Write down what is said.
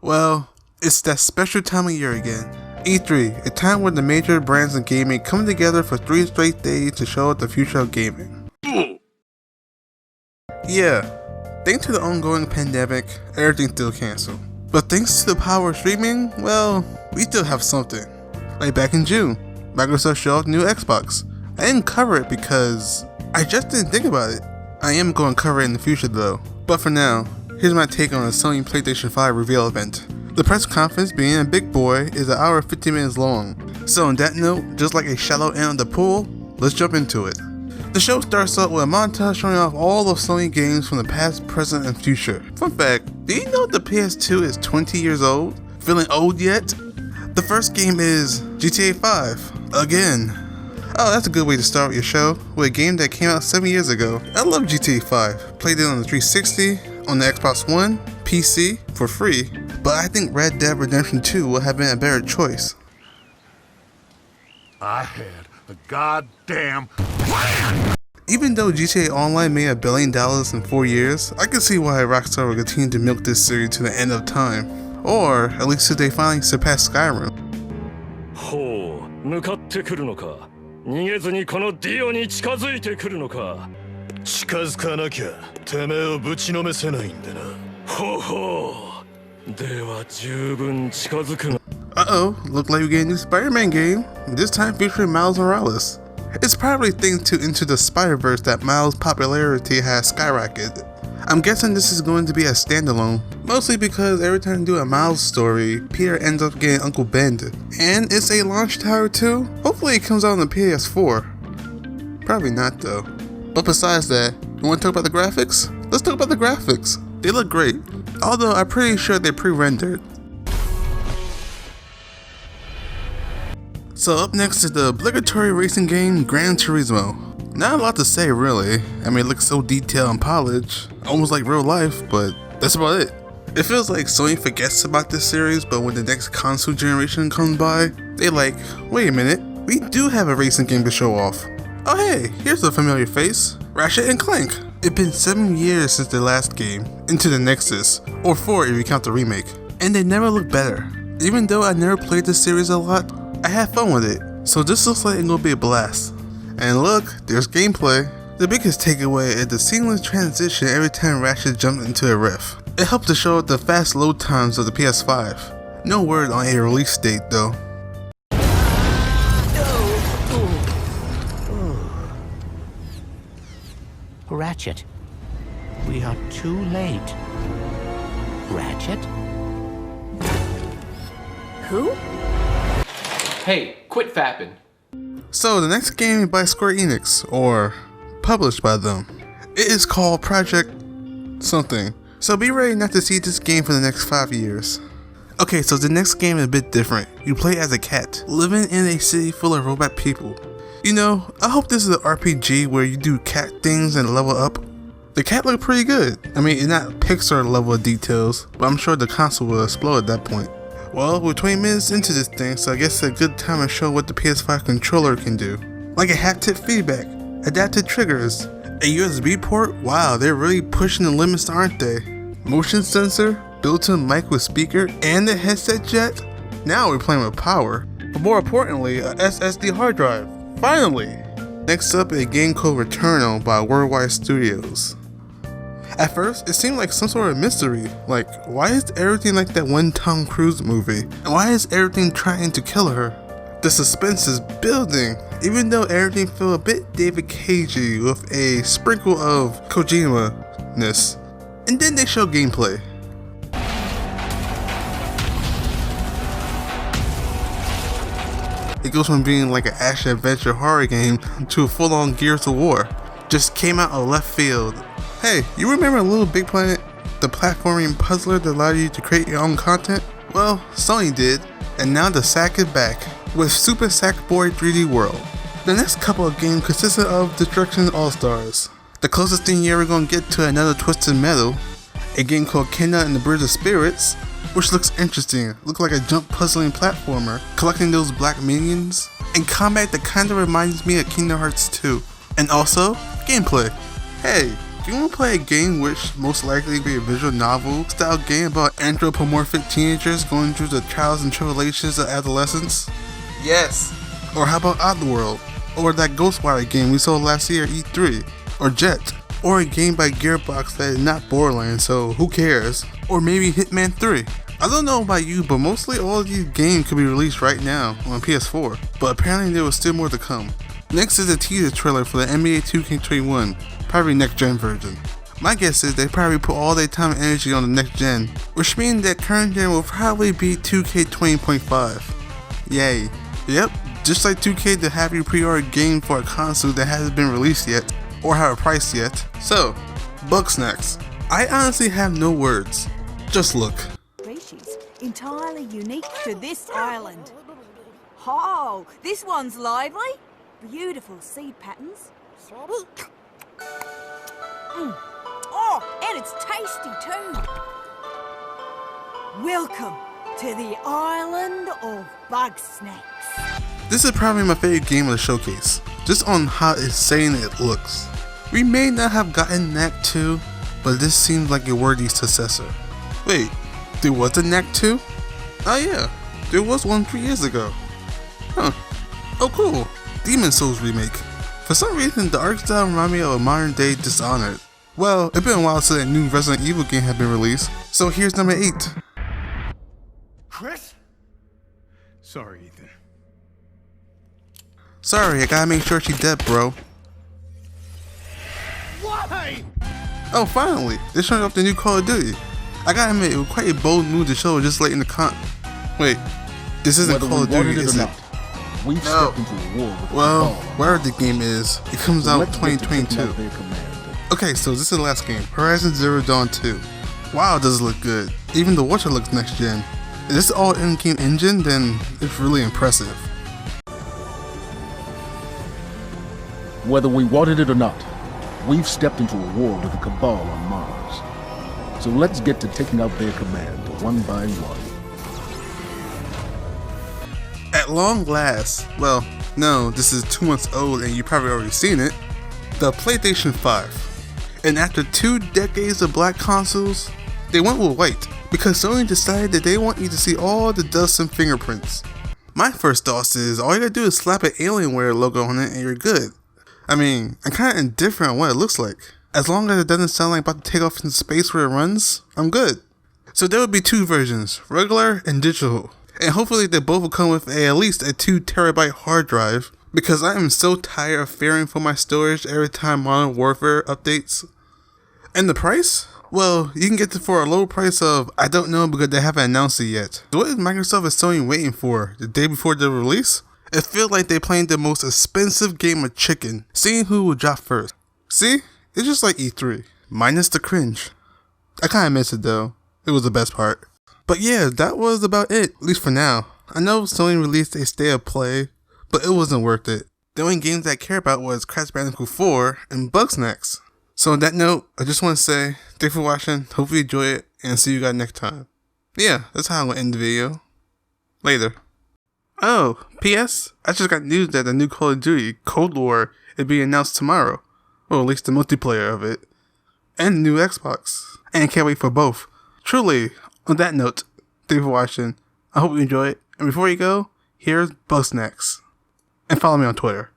Well, it's that special time of year again. E3, a time where the major brands in gaming come together for 3 straight days to show up the future of gaming. Yeah, thanks to the ongoing pandemic, everything's still cancelled. But thanks to the power of streaming, well, we still have something. Like back in June, Microsoft showed off new Xbox. I didn't cover it because I just didn't think about it. I am going to cover it in the future though. But for now, here's my take on the Sony PlayStation 5 reveal event. The press conference, being a big boy, is 1 hour and 50 minutes long. So on that note, just like a shallow end of the pool, let's jump into it. The show starts out with a montage showing off all of Sony games from the past, present, and future. Fun fact, do you know the PS2 is 20 years old? Feeling old yet? The first game is GTA 5, again. Oh, that's a good way to start your show, with a game that came out 7 years ago. I love GTA 5, played it on the 360, on the Xbox One, PC, for free, but I think Red Dead Redemption 2 would have been a better choice. I had the goddamn plan! Even though GTA Online made $1 billion in 4 years, I can see why Rockstar will continue to milk this series to the end of time. Or, at least till they finally surpass Skyrim. ほう、向かってくるのか。逃げずにこのディオに近づいてくるのか。近づかなきゃてめえをぶちのめせないんでな。ほうほう。では十分近づくが。Uh-oh, look like we get a new Spider-Man game, this time featuring Miles Morales. It's probably thanks to Into the Spider-Verse that Miles' popularity has skyrocketed. I'm guessing this is going to be a standalone, mostly because every time you do a Miles story, Peter ends up getting Uncle Ben. And it's a launch title too? Hopefully it comes out on the PS4. Probably not though. But besides that, you want to talk about the graphics? Let's talk about the graphics. They look great, although I'm pretty sure they're pre-rendered. So up next is the obligatory racing game Gran Turismo. Not a lot to say really. I mean, it looks so detailed and polished, almost like real life, but that's about it. It feels like Sony forgets about this series, but when the next console generation comes by, they like, wait a minute, we do have a racing game to show off. Oh hey, here's a familiar face, Ratchet and Clank. It's been 7 years since their last game, Into the Nexus, or 4 if you count the remake, and they never look better. Even though I never played this series a lot, I had fun with it, so this looks like it's gonna be a blast. And look, there's gameplay. The biggest takeaway is the seamless transition every time Ratchet jumps into a rift. It helped to show the fast load times of the PS5. No word on a release date though. Ratchet, we are too late. Ratchet? Who? Hey, quit fapping. So the next game is by Square Enix, or published by them. It is called Project something. So be ready not to see this game for the next 5 years. Okay, so the next game is a bit different. You play as a cat, living in a city full of robot people. You know, I hope this is an RPG where you do cat things and level up. The cat looked pretty good. I mean, it's not Pixar level of details, but I'm sure the console will explode at that point. Well, we're 20 minutes into this thing, so I guess it's a good time to show what the PS5 controller can do. Like a haptic feedback, adaptive triggers, a USB port. Wow, they're really pushing the limits, aren't they? Motion sensor, built-in mic with speaker, and the headset jack. Now we're playing with power. But more importantly, a SSD hard drive. Finally! Next up, a game called Returnal by Worldwide Studios. At first, it seemed like some sort of mystery, like why is everything like that one Tom Cruise movie? And why is everything trying to kill her? The suspense is building, even though everything felt a bit David Cagey with a sprinkle of Kojima-ness. And then they show gameplay. It goes from being like an action adventure horror game to a full-on Gears of War. Just came out of left field. Hey, you remember Little Big Planet? The platforming puzzler that allowed you to create your own content? Well, Sony did, and now the sack is back with Super Sackboy 3D World. The next couple of games consisted of Destruction All-Stars. The closest thing you're ever gonna get to another Twisted Metal, a game called Kena and the Bridge of Spirits, which looks interesting, looks like a jump puzzling platformer, collecting those black minions, and combat that kinda reminds me of Kingdom Hearts 2. And also, gameplay. Hey, Do you want to play a game which most likely be a visual novel style game about anthropomorphic teenagers going through the trials and tribulations of adolescence? Yes. Or how about Oddworld? Or that Ghostwire game we saw last year at E3? Or Jet? Or a game by Gearbox that is not Borderlands, so who cares? Or maybe Hitman 3? I don't know about you, but mostly all of these games could be released right now on PS4, but apparently there was still more to come. Next is a teaser trailer for the NBA 2K21, probably next gen version. My guess is they probably put all their time and energy on the next gen, which means that current gen will probably be 2K20.5. Yay. Yep, just like 2K to have you pre-order a game for a console that hasn't been released yet, or have a price yet. So, Bugsnax. I honestly have no words. Just look. Species entirely unique to this island. Oh, this one's lively. Beautiful seed patterns. Oh, and it's tasty too. Welcome to the island of Bugsnax. This is probably my favorite game of the showcase, just on how insane it looks. We may not have gotten Knack 2, but this seems like a worthy successor. Wait, there was a Knack 2? Oh yeah, there was one 3 years ago. Huh. Oh cool, Demon Souls remake. For some reason, the art style reminded me of a modern day Dishonored. Well, it's been a while since a new Resident Evil game had been released, so here's number 8. Chris? Sorry, Ethan. Sorry, I gotta make sure she's dead, bro. Why? Oh, finally! They're showing off the new Call of Duty. I gotta admit, it was quite a bold move to show just late in the Wait, this isn't Call of Duty, is it? We've No. stepped into a war with Well, the wherever the game is, it comes out Let's get to taking 2022. out their command. Okay, so this is the last game, Horizon Zero Dawn 2. Wow, does it look good. Even the Watcher looks next gen. If this is all in-game engine, then it's really impressive. Whether we wanted it or not, we've stepped into a war with the Cabal on Mars. So let's get to taking out their command one by one. At long last, well, no, this is 2 months old and you probably already seen it, the PlayStation 5. And after 2 decades of black consoles, they went with white because Sony decided that they want you to see all the dust and fingerprints. My first thought is all you gotta do is slap an Alienware logo on it and you're good. I mean, I'm kinda indifferent on what it looks like. As long as it doesn't sound like about to take off into space where it runs, I'm good. So there would be 2 versions, regular and digital. And hopefully they both will come with at least a 2 terabyte hard drive, because I am so tired of fearing for my storage every time Modern Warfare updates. And the price? Well, you can get it for a low price of, I don't know because they haven't announced it yet. So what is Microsoft and Sony waiting for? The day before the release? It feels like they're playing the most expensive game of chicken, seeing who will drop first. See? It's just like E3, minus the cringe. I kinda miss it though, it was the best part. But yeah, that was about it, at least for now. I know Sony released a state of play, but it wasn't worth it. The only games I care about was Crash Bandicoot 4 and Bugsnax. So on that note, I just want to say, thanks for watching, hope you enjoy it, and see you guys next time. Yeah, that's how I'm gonna end the video. Later. Oh, P.S. I just got news that the new Call of Duty, Cold War, is being announced tomorrow. Or at least the multiplayer of it. And the new Xbox. And can't wait for both. Truly, on that note, thanks for watching. I hope you enjoy it. And before you go, here's Bugsnax. And follow me on Twitter.